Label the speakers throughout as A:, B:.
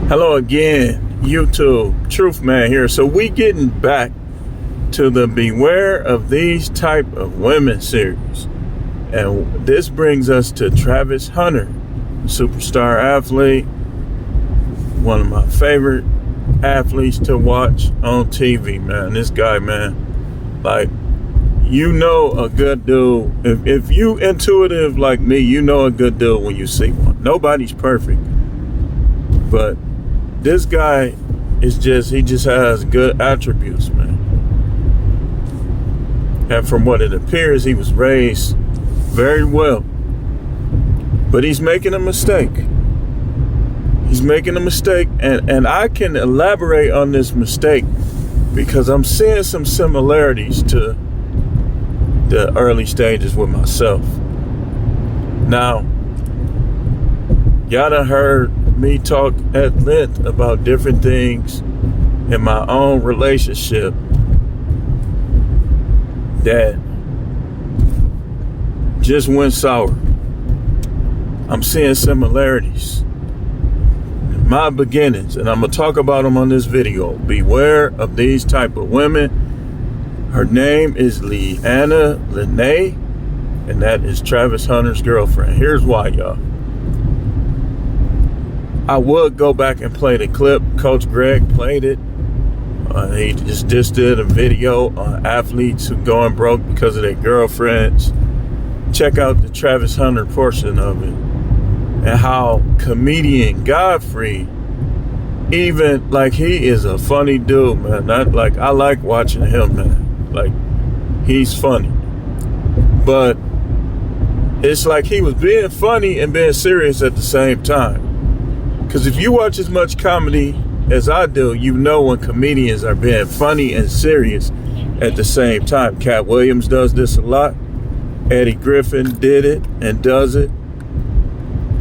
A: Hello again, YouTube. Truth Man here. So we getting back to the Beware of These Type of Women series. And this brings us to Travis Hunter, superstar athlete, one of my favorite athletes to watch on TV, man. This guy, man, like, you know a good dude. If you intuitive like me, you know a good dude when you see one. Nobody's perfect. But this guy is he just has good attributes, man. And from what it appears, he was raised very well. But he's making a mistake. He's making a mistake, and I can elaborate on this mistake because I'm seeing some similarities to the early stages with myself. Now, y'all done heard me talk at length about different things in my own relationship that just went sour. I'm seeing similarities in my beginnings, and I'm gonna talk about them on this video. Beware of these type of women. Her name is Leanna Lenee, and that is Travis Hunter's girlfriend. Here's why, y'all. I would go back and play the clip. Coach Greg played it. He just did a video on athletes who going broke because of their girlfriends. Check out the Travis Hunter portion of it. And how comedian Godfrey, even like, he is a funny dude, man. I like watching him, man. Like, he's funny. But it's like he was being funny and being serious at the same time. Because if you watch as much comedy as I do, you know when comedians are being funny and serious at the same time. Cat Williams does this a lot. Eddie Griffin did it and does it.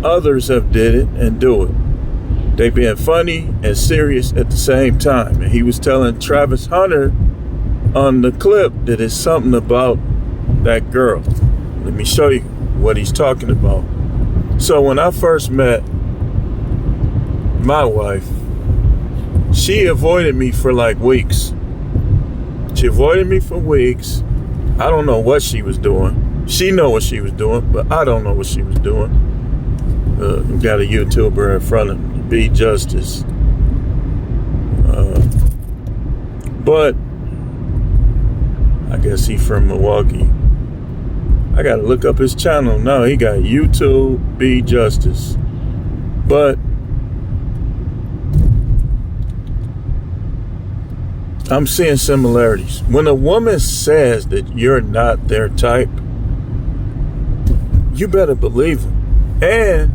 A: Others have did it and do it. They being funny and serious at the same time. And he was telling Travis Hunter on the clip that it's something about that girl. Let me show you what he's talking about. So when I first met my wife, she avoided me for like weeks. She avoided me for weeks. I don't know what she was doing. She know what she was doing, but I don't know what she was doing. We got a YouTuber in front of me, Be Justice. But I guess he from Milwaukee. I gotta look up his channel. No, he got YouTube, Be Justice. But I'm seeing similarities. When a woman says that you're not their type, you better believe them. And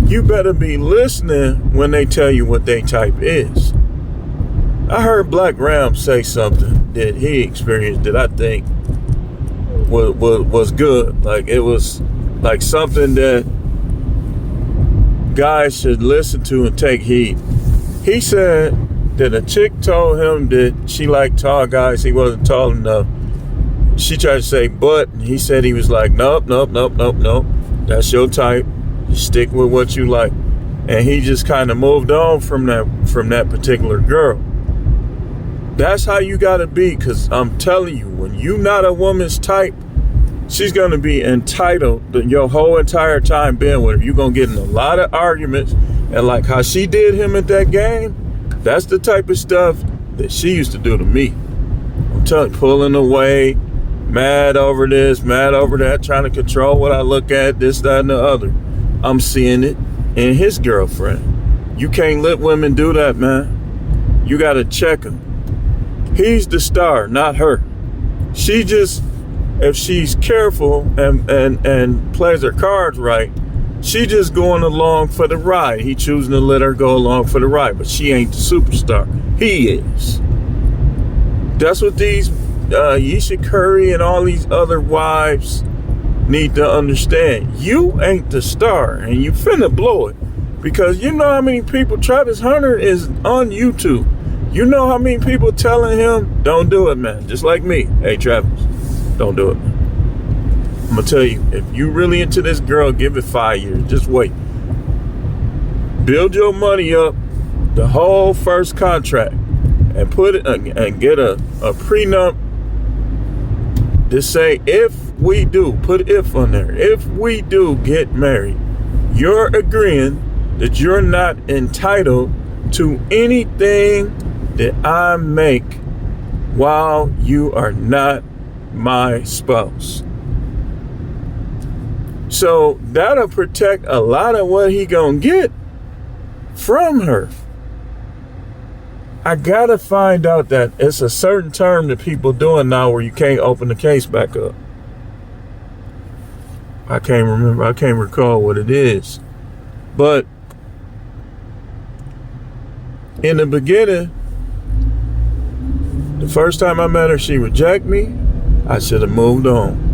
A: you better be listening when they tell you what their type is. I heard Black Ram say something that he experienced that I think was good. Like, it was like something that guys should listen to and take heed. He said that a chick told him that she liked tall guys. He wasn't tall enough. She tried to say but, and he said he was like, nope. That's your type. Just stick with what you like. And he just kind of moved on from that particular girl. That's how you gotta be, because I'm telling you, when you not a woman's type, she's gonna be entitled your whole entire time being with her. You're gonna get in a lot of arguments, and like how she did him at that game, that's the type of stuff that she used to do to me. I'm telling you, pulling away, mad over this, mad over that, trying to control what I look at, this, that, and the other. I'm seeing it in his girlfriend. You can't let women do that, man. You gotta check him. He's the star, not her. She just, if she's careful and plays her cards right, she just going along for the ride. He choosing to let her go along for the ride, but she ain't the superstar. He is. That's what these Yisha Curry and all these other wives need to understand. You ain't the star, and you finna blow it, because you know how many people Travis Hunter is on YouTube. You know how many people telling him, don't do it, man. Just like me. Hey, Travis, don't do it, man. I'm gonna tell you, if you really into this girl, give it 5 years. Just wait. Build your money up, the whole first contract and put it and get a prenup to say, if we do, put if on there, if we do get married, you're agreeing that you're not entitled to anything that I make while you are not my spouse. So that'll protect a lot of what he gonna get from her. I gotta find out that it's a certain term that people doing now where you can't open the case back up. I can't recall what it is. But in the beginning, the first time I met her, she rejected me. I should have moved on.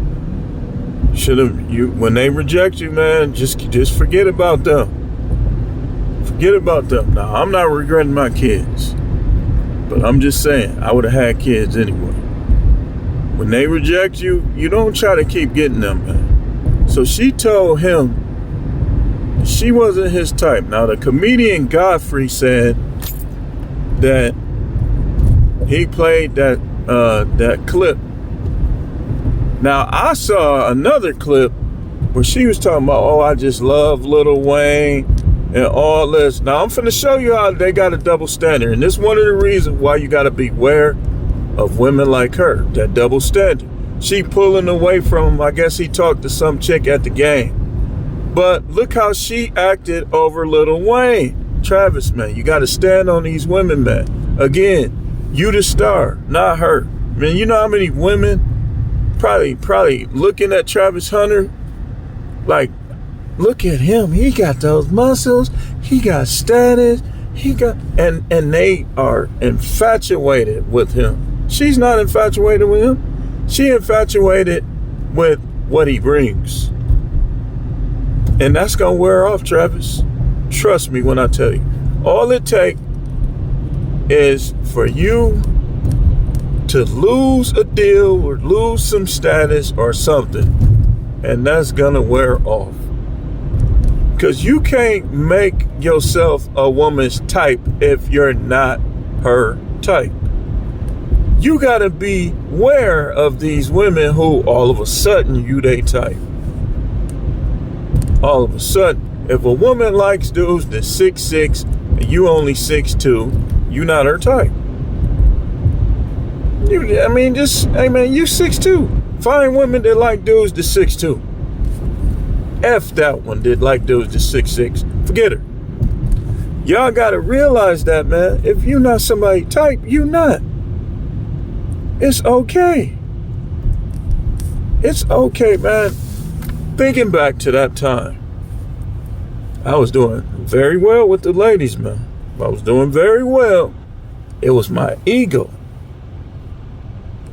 A: When they reject you, man, just forget about them. Forget about them. Now, I'm not regretting my kids, but I'm just saying I would have had kids anyway. When they reject you, you don't try to keep getting them, man. So she told him she wasn't his type. Now, the comedian Godfrey said that he played that clip. Now, I saw another clip where she was talking about, oh, I just love Lil Wayne and all this. Now, I'm finna show you how they got a double standard. And this is one of the reasons why you got to beware of women like her, that double standard. She pulling away from him. I guess he talked to some chick at the game. But look how she acted over Lil Wayne. Travis, man, you got to stand on these women, man. Again, you the star, not her. Man, you know how many women probably looking at Travis Hunter like, look at him, he got those muscles, he got status, and they are infatuated with him. She's not infatuated with him. She infatuated with what he brings. And that's gonna wear off, Travis. Trust me when I tell you. All it takes is for you to lose a deal or lose some status or something, and that's gonna wear off. Because you can't make yourself a woman's type if you're not her type. You gotta be aware of these women who all of a sudden you they type. All of a sudden, if a woman likes dudes that's 6'6" and you only 6'2", you not her type. Hey man, you 6'2". Find women that like dudes that's 6'2". F that one that like dudes that's 6'6". Forget her. Y'all gotta realize that, man. If you not somebody type, you not. It's okay. It's okay, man. Thinking back to that time, I was doing very well with the ladies, man. I was doing very well. It was my ego.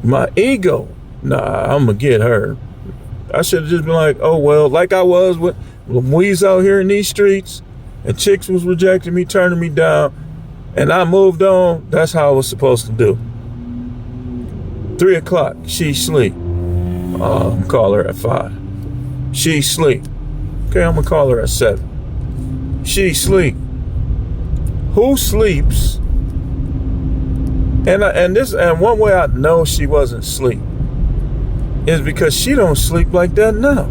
A: My ego. Nah, I'm gonna get her. I should have just been like, oh well, like I was when we was out here in these streets and chicks was rejecting me, turning me down, and I moved on. That's how I was supposed to do. 3 o'clock, she sleep. I'm gonna call her at 5. She sleep. Okay, I'm gonna call her at 7. She sleep. Who sleeps? And one way I know she wasn't asleep is because she don't sleep like that now.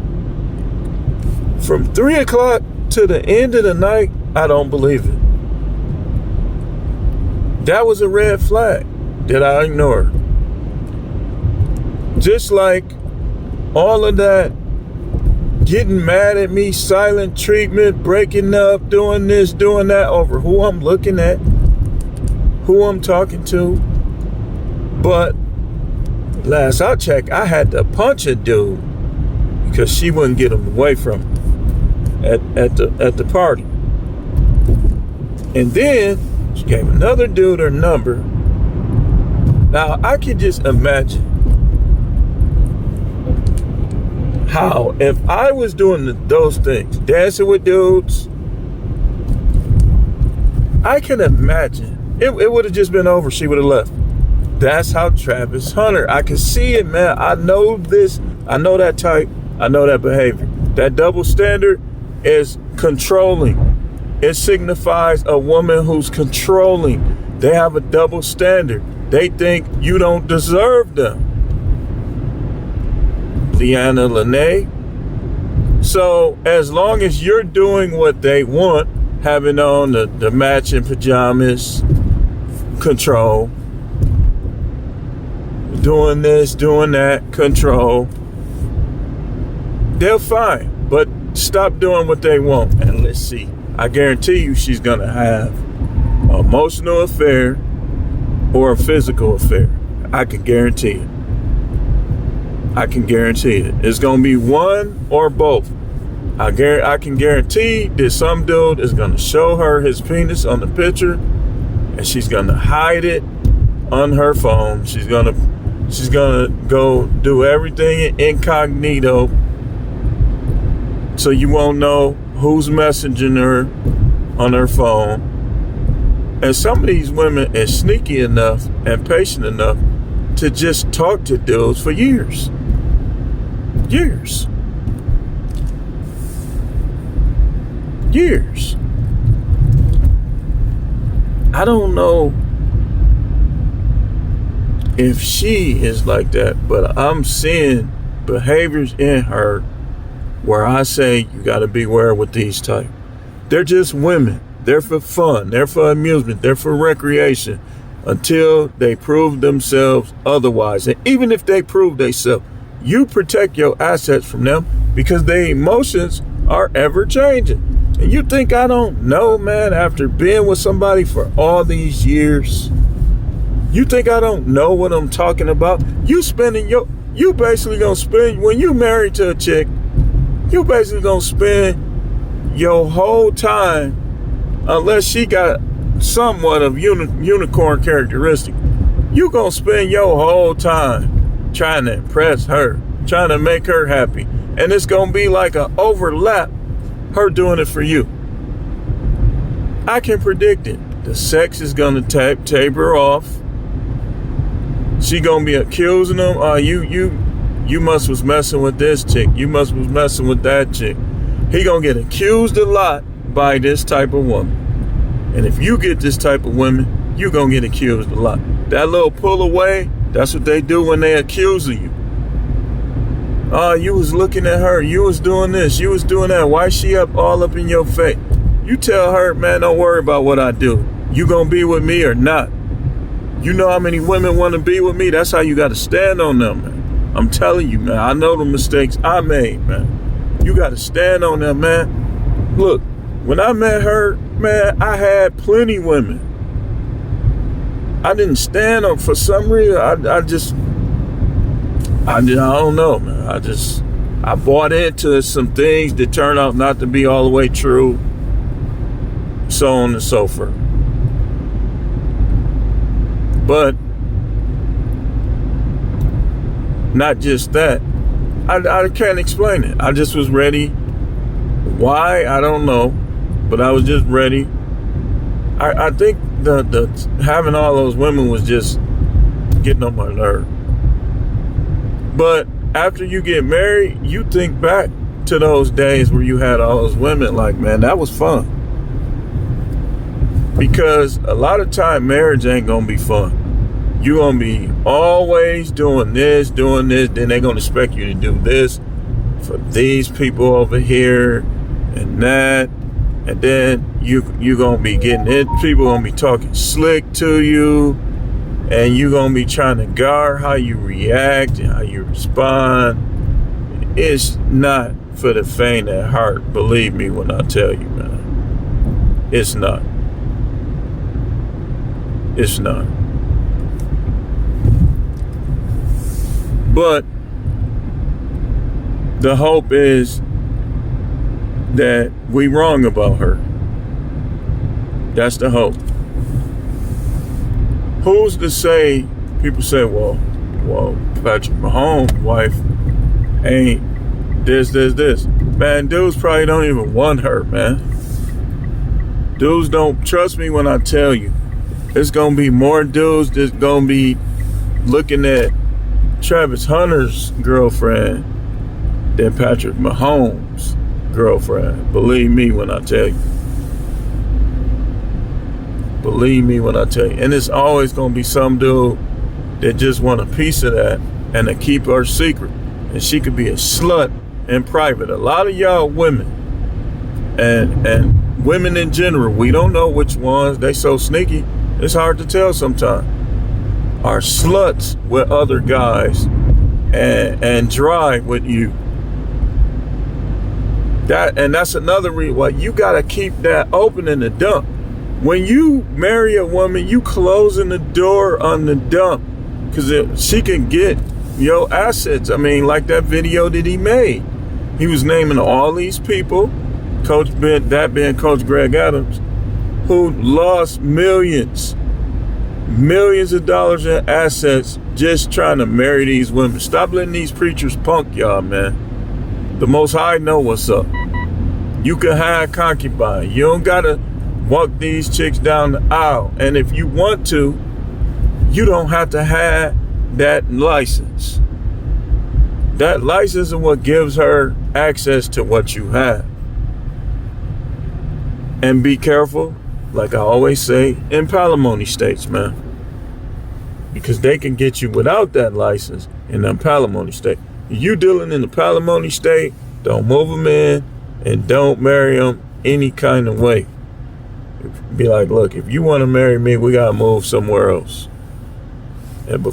A: From 3 o'clock to the end of the night, I don't believe it. That was a red flag that I ignored. Just like all of that getting mad at me, silent treatment, breaking up, doing this, doing that over who I'm looking at, who I'm talking to. But last I checked, I had to punch a dude because she wouldn't get him away from me at the party. And then she gave another dude her number. Now I can just imagine how, if I was doing those things, dancing with dudes, I can imagine it would have just been over. She would have left. That's how Travis Hunter. I can see it, man. I know this. I know that type. I know that behavior. That double standard is controlling. It signifies a woman who's controlling. They have a double standard. They think you don't deserve them. Leanna Lenee. So as long as you're doing what they want, having on the matching pajamas, control, doing this, doing that, control, they're fine. But stop doing what they want. And let's see. I guarantee you she's going to have an emotional affair or a physical affair. I can guarantee it. I can guarantee it. It's going to be one or both. I can guarantee that some dude is going to show her his penis on the picture and she's going to hide it on her phone. She's going to go do everything incognito so you won't know who's messaging her on her phone. And some of these women are sneaky enough and patient enough to just talk to dudes for years. Years. I don't know if she is like that, but I'm seeing behaviors in her where I say you got to beware with these type. They're just women. They're for fun. They're for amusement. They're for recreation until they prove themselves otherwise. And even if they prove themselves, you protect your assets from them because their emotions are ever changing. And you think I don't know, man, after being with somebody for all these years? You think I don't know what I'm talking about? You basically gonna spend, when you married to a chick, you basically gonna spend your whole time, unless she got somewhat of unicorn characteristic, you gonna spend your whole time trying to impress her, trying to make her happy. And it's gonna be like an overlap, her doing it for you. I can predict it. The sex is gonna taper off. She gonna be accusing them. You must was messing with this chick. You must was messing with that chick. He gonna get accused a lot by this type of woman. And if you get this type of woman, you gonna get accused a lot. That little pull away, that's what they do when they accuse of you. Oh, you was looking at her. You was doing this. You was doing that. Why she all up in your face? You tell her, man, don't worry about what I do. You gonna be with me or not? You know how many women want to be with me? That's how you got to stand on them, man. I'm telling you, man. I know the mistakes I made, man. You got to stand on them, man. Look, when I met her, man, I had plenty women. I didn't stand up for some reason. I don't know, man. I bought into some things that turned out not to be all the way true. So on and so forth. But not just that. I can't explain it. I just was ready. Why? I don't know. But I was just ready. I think the having all those women was just getting on my nerve. But after you get married, you think back to those days where you had all those women, like, man, that was fun. Because a lot of time marriage ain't gonna be fun. You're gonna be always doing this, then they're gonna expect you to do this for these people over here and that. And then you gonna be getting it. People gonna be talking slick to you. And you're going to be trying to guard how you react and how you respond. It's not for the faint at heart. Believe me when I tell you, man. It's not. It's not. But the hope is that we wrong about her. That's the hope. Who's to say? People say, well, Patrick Mahomes' wife ain't this. Man, dudes probably don't even want her, man. Dudes don't trust me when I tell you. It's gonna be more dudes that's gonna be looking at Travis Hunter's girlfriend than Patrick Mahomes' girlfriend. Believe me when I tell you. Believe me when I tell you. And it's always going to be some dude that just want a piece of that and to keep her secret. And she could be a slut in private. A lot of y'all women and women in general, we don't know which ones. They so sneaky, it's hard to tell sometimes. Are sluts with other guys and dry with you. That's another reason why you gotta keep that open in the dump. When you marry a woman, you closing the door on the dump, because she can get your assets. I mean, like that video that he made. He was naming all these people, that being Coach Greg Adams, who lost millions of dollars in assets just trying to marry these women. Stop letting these preachers punk y'all, man. The Most High know what's up. You can hide concubine. You don't gotta walk these chicks down the aisle. And if you want to, you don't have to have that license. That license is what gives her access to what you have. And be careful, like I always say, in palimony states, man. Because they can get you without that license in a palimony state. You dealing in the palimony state, don't move them in and don't marry them any kind of way. Be like, look, if you want to marry me, we got to move somewhere else. And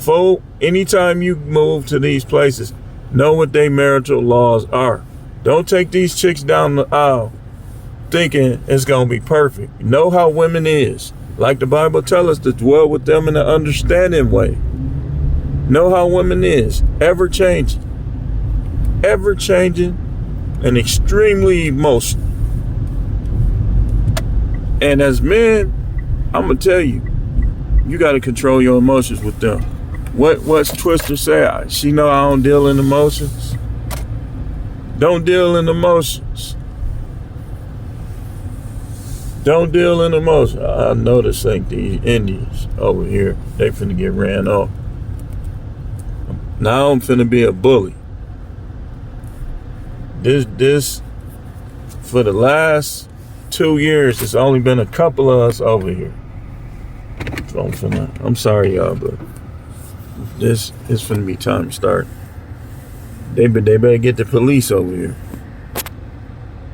A: anytime you move to these places, know what their marital laws are. Don't take these chicks down the aisle thinking it's going to be perfect. Know how women is. Like the Bible tells us, to dwell with them in an understanding way. Know how women is. Ever changing and extremely emotional. And as men, I'm going to tell you, you got to control your emotions with them. What's Twister say? She know I don't deal in emotions. Don't deal in emotions. Don't deal in emotions. I notice like these Indians over here, they finna get ran off. Now I'm finna be a bully. This for the last 2 years, it's only been a couple of us over here. So I'm sorry, y'all, but this is finna be time to start. They better get the police over here,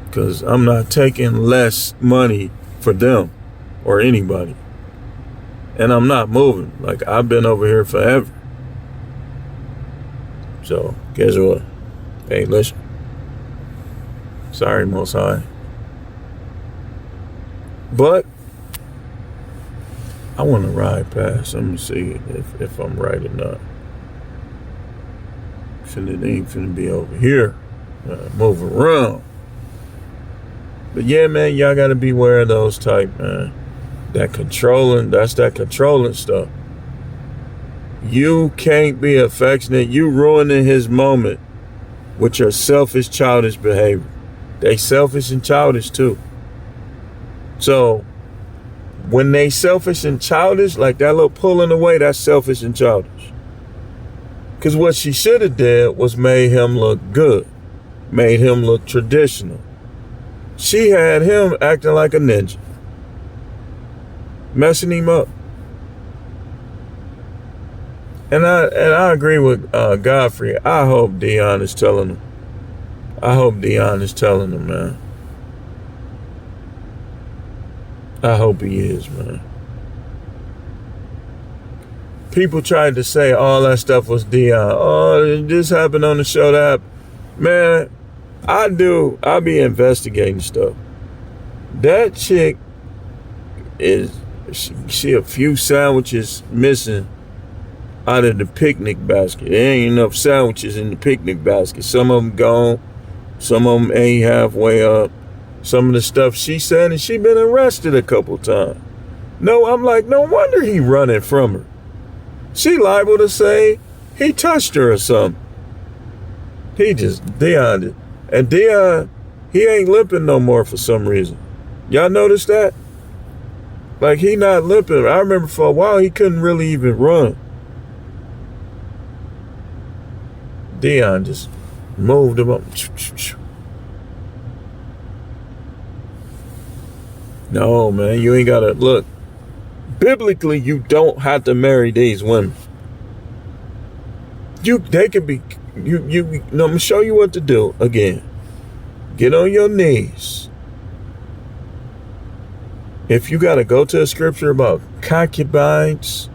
A: because I'm not taking less money for them or anybody. And I'm not moving. Like, I've been over here forever. So, guess what? Hey, listen. Sorry, Most High. But I want to ride past. Let me see if I'm right or not. It ain't finna be over here. Move around. But yeah, man, y'all gotta beware of those type, man. That's that controlling stuff. You can't be affectionate. You ruining his moment with your selfish, childish behavior. They selfish and childish too. So when they selfish and childish, like that little pulling away, that's selfish and childish. Because what she should have did was made him look good, made him look traditional. She had him acting like a ninja, messing him up. And I agree with Godfrey. I hope Dion is telling him. Man. I hope he is, man. People tried to say all that stuff was Dion. Oh, this happened on the show. That man, I be investigating stuff. That chick is she a few sandwiches missing out of the picnic basket. There ain't enough sandwiches in the picnic basket. Some of them gone. Some of them ain't halfway up. Some of the stuff she said, and she been arrested a couple times. No, I'm like, no wonder he running from her. She liable to say he touched her or something. Dion did. And Dion, he ain't limping no more for some reason. Y'all notice that? Like, he not limping. I remember for a while he couldn't really even run. Dion just moved him up. No, man, you ain't gotta look. Biblically, you don't have to marry these women. They can be, I'm going to show you what to do again. Get on your knees. If you got to go to a scripture about concubines,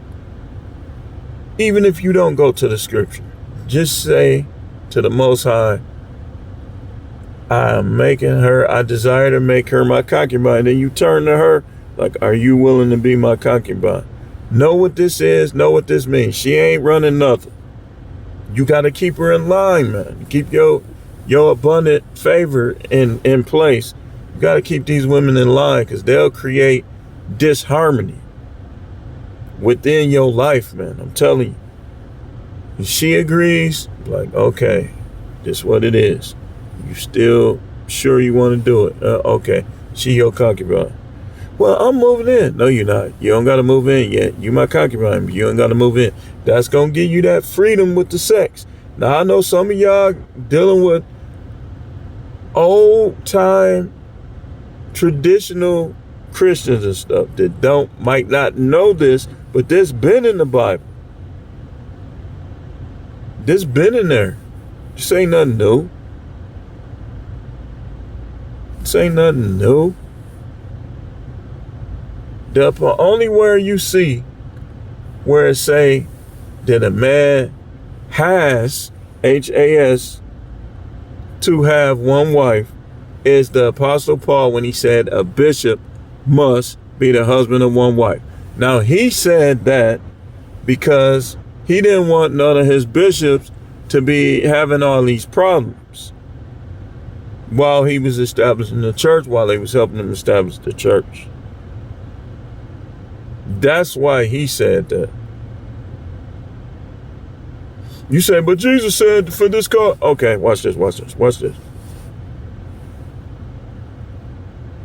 A: even if you don't go to the scripture, just say to the Most High, I desire to make her my concubine. Then you turn to her like, are you willing to be my concubine? Know what this is, know what this means. She ain't running nothing. You got to keep her in line, man. Keep your abundant favor in place. You got to keep these women in line because they'll create disharmony within your life, man. I'm telling you. If she agrees, like, okay, this is what it is. You still sure you want to do it? Okay, she your concubine. Well, I'm moving in. No, you're not. You don't got to move in yet. You my concubine, but you don't got to move in. That's going to give you that freedom with the sex. Now, I know some of y'all dealing with old time traditional Christians and stuff that might not know this, but this been in the Bible. This been in there. This ain't nothing new. This ain't nothing new. The only where you see where it say that a man has, H-A-S, to have one wife is the Apostle Paul when he said a bishop must be the husband of one wife. Now, he said that because he didn't want none of his bishops to be having all these problems while he was establishing the church, while they was helping him establish the church. That's why he said that. You say, but Jesus said for this cause. Okay, watch this.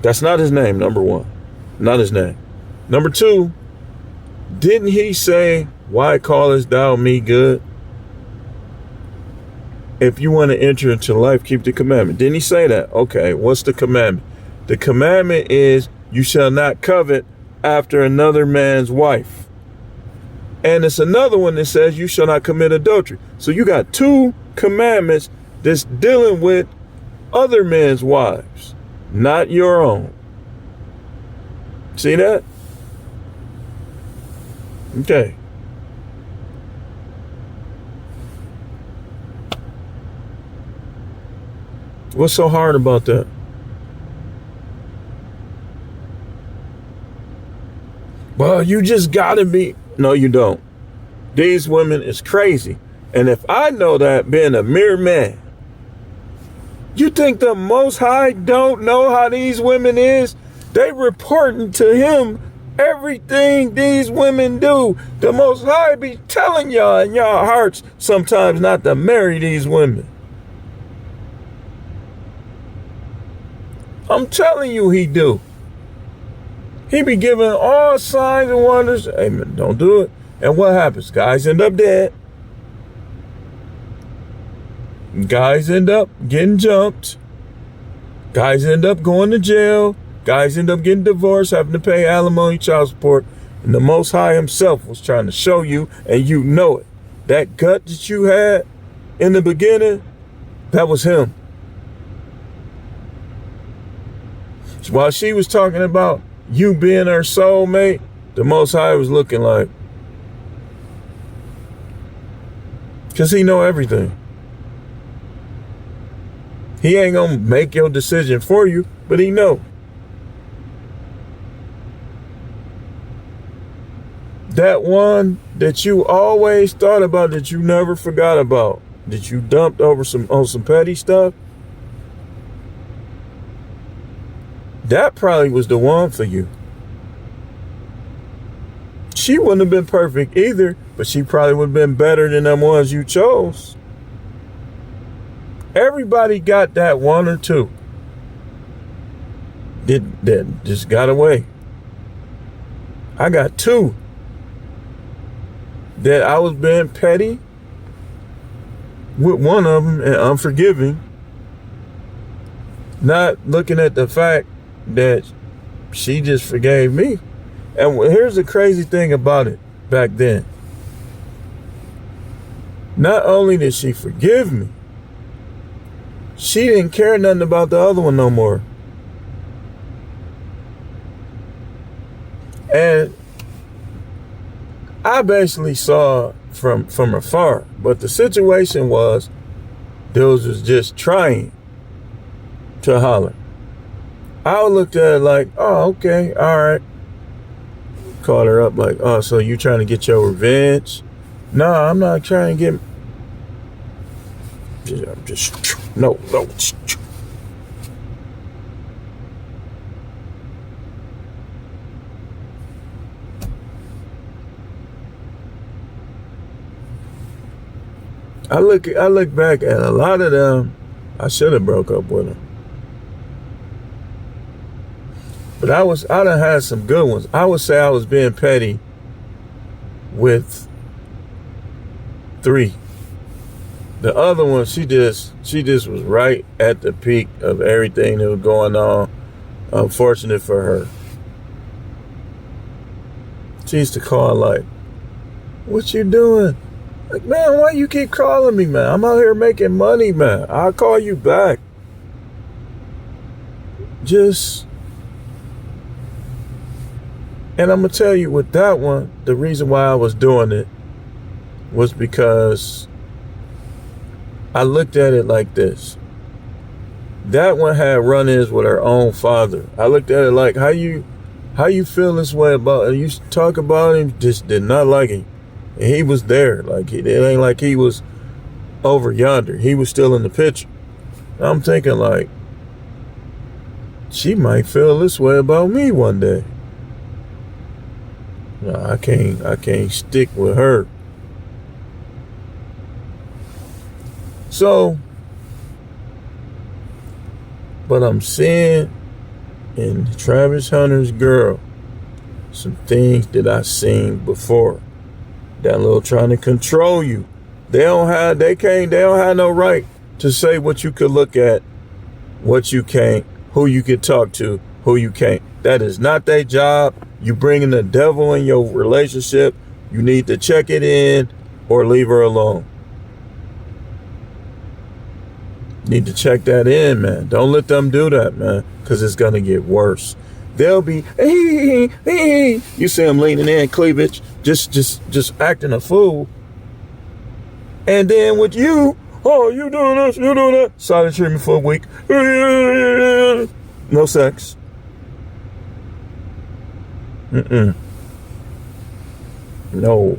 A: That's not his name, number one. Not his name. Number two, didn't he say, why callest thou me good? If you want to enter into life, keep the commandment. Didn't he say that? Okay, what's the commandment? The commandment is you shall not covet after another man's wife. And it's another one that says you shall not commit adultery. So you got two commandments that's dealing with other men's wives, not your own. See that? Okay. What's so hard about that? Well, you just gotta be. No, you don't. These women is crazy. And if I know that being a mere man, you think the Most High don't know how these women is? They reporting to him everything these women do. The Most High be telling y'all in y'all hearts sometimes not to marry these women. I'm telling you he do. He be giving all signs and wonders. Hey, man, don't do it. And what happens? Guys end up dead. Guys end up getting jumped. Guys end up going to jail. Guys end up getting divorced, having to pay alimony, child support. And the Most High himself was trying to show you, and you know it. That gut that you had in the beginning, that was him. So while she was talking about you being her soulmate, the Most High was looking like, because he know everything. He ain't gonna make your decision for you, but he know. That one that you always thought about, that you never forgot about, that you dumped over on some petty stuff, that probably was the one for you. She wouldn't have been perfect either, but she probably would have been better than them ones you chose. Everybody got that one or two that just got away. I got two that I was being petty with one of them and unforgiving, not looking at the fact that she just forgave me. And here's the crazy thing about it back then. Not only did she forgive me, she didn't care nothing about the other one no more. And I basically saw from afar. But the situation was, Dills was just trying to holler. I looked at it like, oh, okay, all right. Called her up like, oh, so you trying to get your revenge? No, I'm not trying to get... I'm just... No. I look back at a lot of them. I should have broke up with them. But I done had some good ones. I would say I was being petty with 3. The other one, she just was right at the peak of everything that was going on. Unfortunate for her. She used to call like, what you doing? Like, man, why you keep calling me, man? I'm out here making money, man. I'll call you back. And I'm going to tell you with that one, the reason why I was doing it was because I looked at it like this. That one had run-ins with her own father. I looked at it like, how you feel this way about it? You talk about him, just did not like him. And he was there. Like, it ain't like he was over yonder. He was still in the picture. I'm thinking like, she might feel this way about me one day. No, I can't stick with her. So, but I'm seeing in Travis Hunter's girl some things that I seen before. That little trying to control you. They don't have no right to say what you could look at, what you can't, who you could talk to, who you can't. That is not their job. You bringing the devil in your relationship. You need to check it in or leave her alone. Need to check that in, man. Don't let them do that, man, because it's going to get worse. They'll be, you see them leaning in, cleavage, just acting a fool. And then with you, oh, you doing this, you doing that. Silent treatment for a week. No sex. No.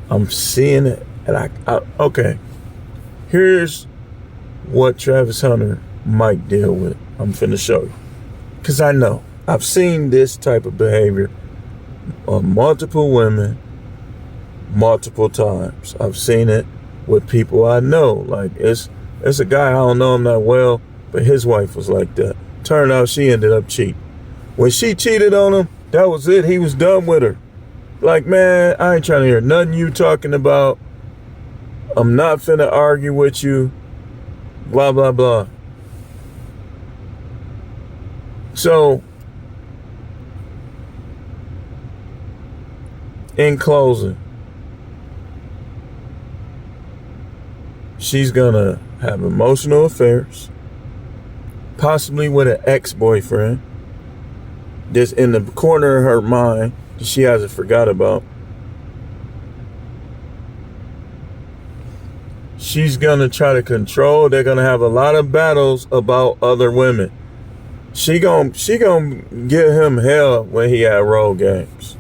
A: I'm seeing it, and I okay. Here's what Travis Hunter might deal with. I'm finna show you. Because I know. I've seen this type of behavior on multiple women, multiple times. I've seen it with people I know. Like, it's a guy, I don't know him that well, but his wife was like that. Turned out she ended up cheating. When she cheated on him, that was it. He was done with her. Like, man, I ain't trying to hear nothing you talking about. I'm not finna argue with you. Blah, blah, blah. So, in closing, she's gonna have emotional affairs, possibly with an ex-boyfriend that's in the corner of her mind that she hasn't forgot about. She's gonna try to control. They're gonna have a lot of battles about other women. She gonna give him hell when he at road games.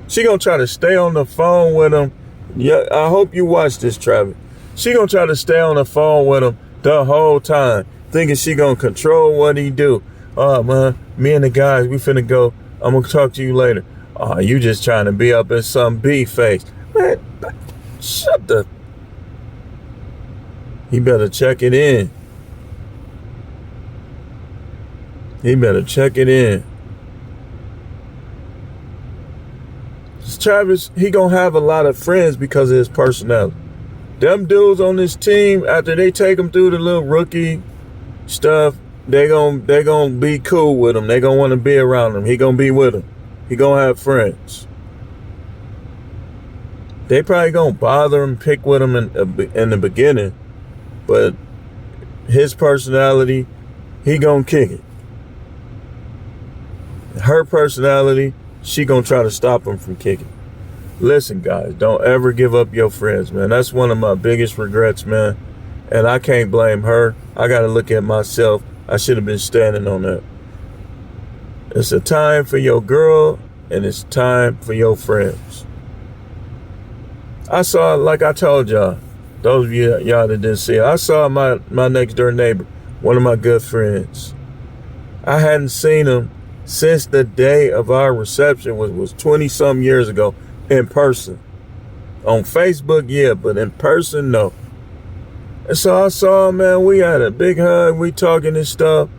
A: She gonna try to stay on the phone with him. Yeah, I hope you watch this, Travis. She gonna try to stay on the phone with him the whole time, thinking she gonna control what he do. Oh man, me and the guys, we finna go. I'm gonna talk to you later. Oh, you just trying to be up in some beef face. Man, shut the... He better check it in. He better check it in. Travis, he gonna have a lot of friends because of his personality. Them dudes on this team, after they take them through the little rookie stuff, they gonna be cool with him. They gonna want to be around him. He gonna be with him. He gonna have friends. They probably gonna bother him, pick with him in the beginning, but his personality, he gonna kick it. Her personality, she gonna try to stop him from kicking. Listen, guys, don't ever give up your friends, man. That's one of my biggest regrets, man. And I can't blame her. I gotta look at myself. I should have been standing on that. It's a time for your girl, and it's time for your friends. I saw, like I told y'all, those of y'all that didn't see it, I saw my next door neighbor, one of my good friends. I hadn't seen him since the day of our reception, was 20-some years ago, in person. On Facebook, yeah, but in person, no. And so I saw him, man, we had a big hug, we talking and stuff.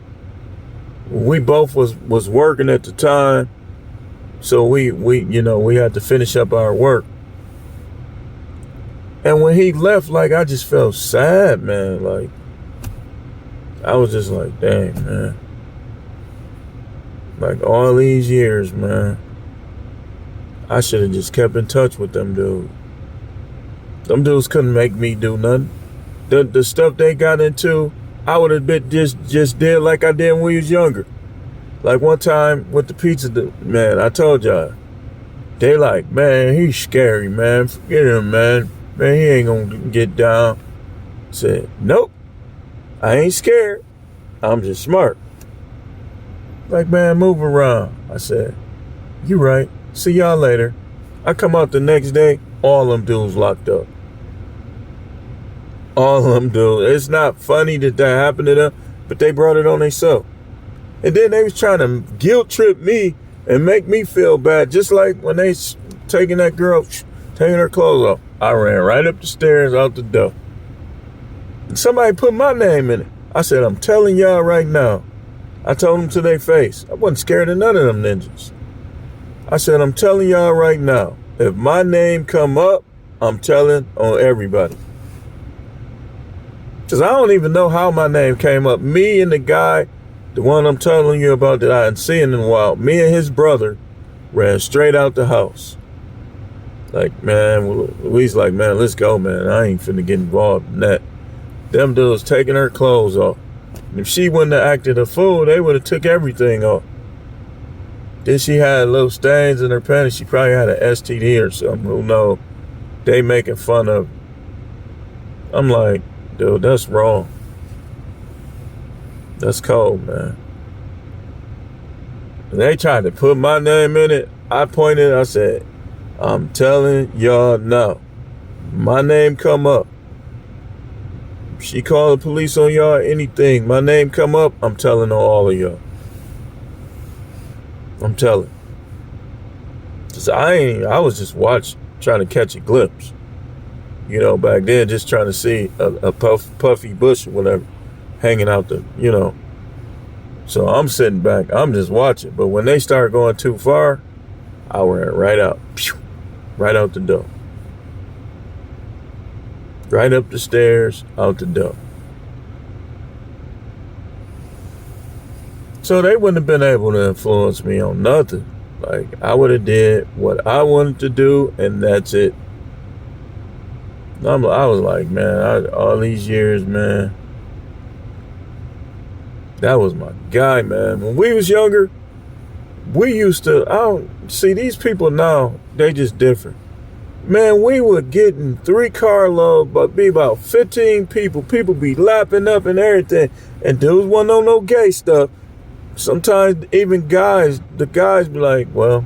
A: We both was working at the time, so we had to finish up our work. And when he left, like, I just felt sad, man. Like, I was just like, dang, man. Like, all these years, man, I should have just kept in touch with them dudes. Them dudes couldn't make me do nothing. The stuff they got into, I would have been just did like I did when we was younger. Like one time with the pizza, man, I told y'all, they like, man, he's scary, man. Forget him, man. Man, he ain't gonna get down. I said, nope, I ain't scared. I'm just smart. Like, man, move around. I said, you right. See y'all later. I come out the next day, all them dudes locked up. All them dudes. It's not funny that happened to them, but they brought it on themselves. And then they was trying to guilt trip me and make me feel bad, just like when they taking that girl, taking her clothes off. I ran right up the stairs, out the door. And somebody put my name in it. I said, I'm telling y'all right now. I told them to their face. I wasn't scared of none of them ninjas. I said, I'm telling y'all right now. If my name come up, I'm telling on everybody. Because I don't even know how my name came up. Me and the guy, the one I'm telling you about that I hadn't seen in a while, me and his brother ran straight out the house. Like, man, Louise like, man, let's go, man. I ain't finna get involved in that. Them dudes taking her clothes off. And if she wouldn't have acted a fool, they would have took everything off. Then she had little stains in her panties. She probably had an STD or something. Who knows? They making fun of her. I'm like, dude, that's wrong. That's cold, man. And they tried to put my name in it. I pointed, I said, I'm telling y'all now. My name come up. If she call the police on y'all, anything, my name come up, I'm telling on all of y'all. I'm telling. Cause I was just trying to catch a glimpse. You know, back then, just trying to see a puffy bush or whatever hanging out So I'm sitting back, I'm just watching. But when they start going too far, I ran right out. Right out the door. Right up the stairs, out the door. So they wouldn't have been able to influence me on nothing. Like, I would have did what I wanted to do, and that's it. I was like, man, all these years, man, that was my guy, man. When we was younger, we used to, see these people now, they just different. Man, we were getting 3 carloads, but be about 15 people. People be lapping up and everything. And dudes wasn't on no gay stuff. Sometimes even the guys be like, well,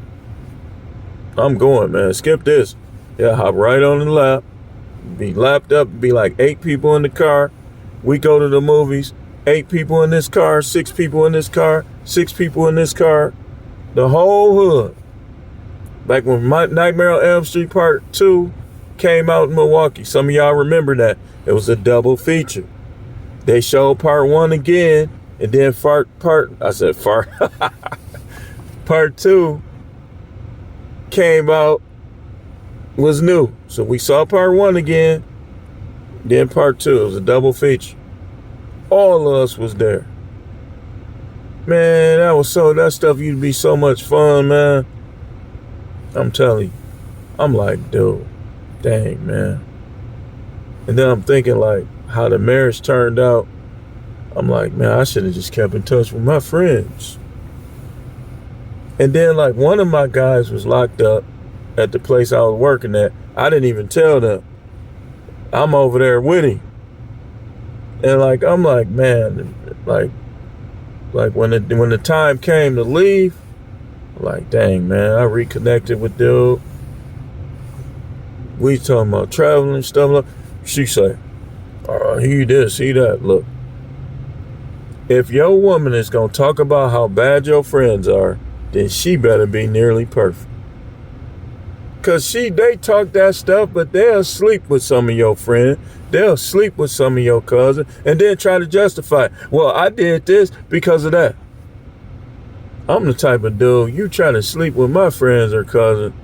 A: I'm going, man. Skip this. Yeah, hop right on the lap. Be lapped up. Be like 8 people in the car. We go to the movies. 8 people in this car. 6 people in this car. 6 people in this car. The whole hood. Like when Nightmare on Elm Street Part 2 came out in Milwaukee. Some of y'all remember that. It was a double feature. They showed Part 1 again. And then Part 2 came out, was new. So we saw Part 1 again. Then part two, it was a double feature. All of us was there. Man, that stuff used to be so much fun, man. I'm telling you. I'm like, dude, dang, man. And then I'm thinking like how the marriage turned out. I'm like, man, I should have just kept in touch with my friends. And then like one of my guys was locked up at the place I was working at. I didn't even tell them. I'm over there with him. And like, I'm like, man, like when the time came to leave, I'm like, dang, man, I reconnected with dude. We talking about traveling stuff. She say, he this, he that. Look, if your woman is going to talk about how bad your friends are, then she better be nearly perfect. Because they talk that stuff, but they'll sleep with some of your friends. They'll sleep with some of your cousins and then try to justify it. Well, I did this because of that. I'm the type of dude, you try to sleep with my friends or cousins,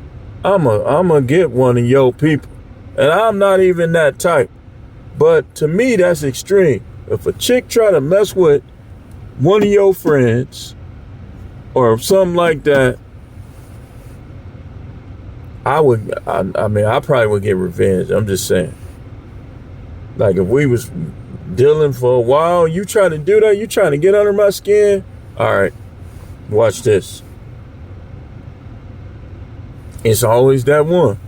A: I'm gonna get one of your people. And I'm not even that type. But to me, that's extreme. If a chick try to mess with one of your friends or something like that, I probably would get revenge. I'm just saying. Like if we was dealing for a while, you trying to do that, you trying to get under my skin, all right, watch this. It's always that one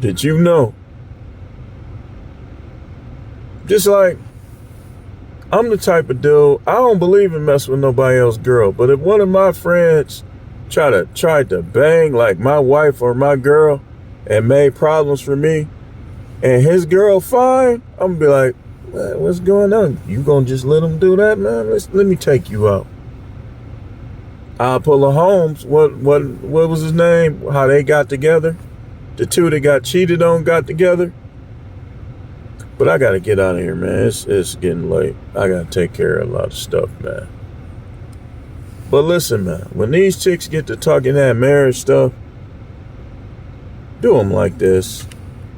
A: that you know. Just like, I'm the type of dude, I don't believe in messing with nobody else's girl, but if one of my friends tried to bang like my wife or my girl and made problems for me, and his girl fine, I'm gonna be like, man, what's going on? You gonna just let him do that, man? Let me take you out. I'll pull a Holmes. What was his name? How they got together? The two that got cheated on got together. But I gotta get out of here, man. It's getting late. I gotta take care of a lot of stuff, man. But listen, man, when these chicks get to talking that marriage stuff, do them like this.